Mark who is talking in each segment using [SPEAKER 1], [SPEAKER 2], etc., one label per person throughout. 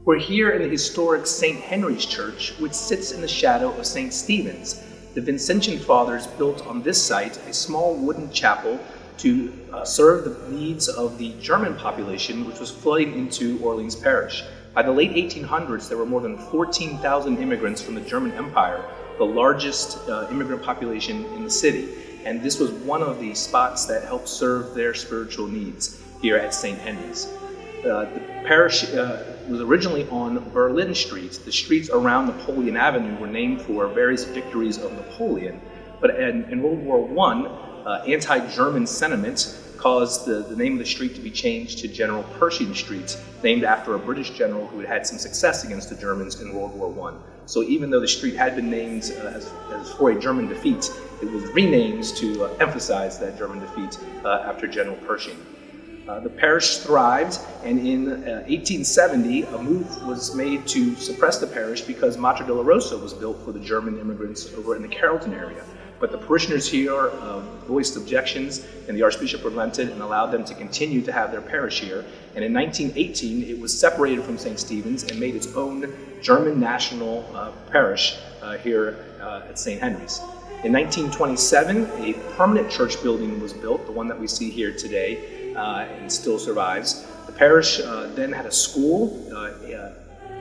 [SPEAKER 1] We're here in the historic St. Henry's Church, which sits in the shadow of St. Stephen's. The Vincentian Fathers built on this site a small wooden chapel to serve the needs of the German population, which was flooding into Orleans Parish. By the late 1800s, there were more than 14,000 immigrants from the German Empire, the largest immigrant population in the city. And this was one of the spots that helped serve their spiritual needs here at St. Henry's. The parish was originally on Berlin Street. The streets around Napoleon Avenue were named for various victories of Napoleon. But in World War I, anti-German sentiment caused the name of the street to be changed to General Pershing Street, named after a British general who had had some success against the Germans in World War I. So even though the street had been named as for a German defeat, it was renamed to emphasize that German defeat after General Pershing. The parish thrived, and in 1870, a move was made to suppress the parish because Mater Dei Rosa was built for the German immigrants over in the Carrollton area. But the parishioners here voiced objections, and the Archbishop relented and allowed them to continue to have their parish here. And in 1918, it was separated from St. Stephen's and made its own German national parish here at St. Henry's. In 1927, a permanent church building was built, the one that we see here today, and still survives. The parish then had a school.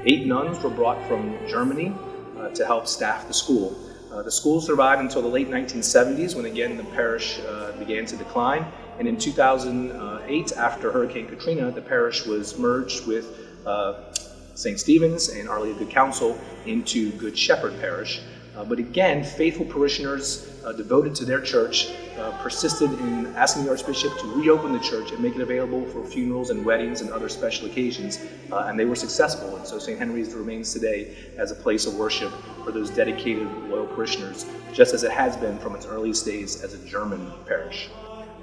[SPEAKER 1] 8 nuns were brought from Germany to help staff the school. The school survived until the late 1970s, when again the parish began to decline. And in 2008, after Hurricane Katrina, the parish was merged with St. Stephen's and Our Lady of Good Counsel into Good Shepherd Parish. But again, faithful parishioners devoted to their church persisted in asking the Archbishop to reopen the church and make it available for funerals and weddings and other special occasions, and they were successful. And so St. Henry's remains today as a place of worship for those dedicated, loyal parishioners, just as it has been from its earliest days as a German parish.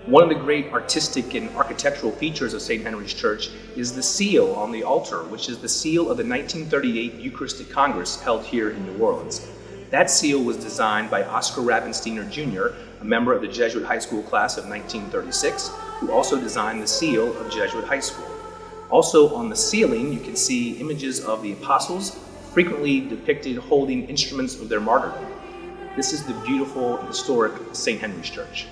[SPEAKER 1] One of the great artistic and architectural features of St. Henry's Church is the seal on the altar, which is the seal of the 1938 Eucharistic Congress held here in New Orleans. That seal was designed by Oscar Ravensteiner Jr., a member of the Jesuit High School class of 1936, who also designed the seal of Jesuit High School. Also on the ceiling, you can see images of the apostles, frequently depicted holding instruments of their martyrdom. This is the beautiful, historic St. Henry's Church.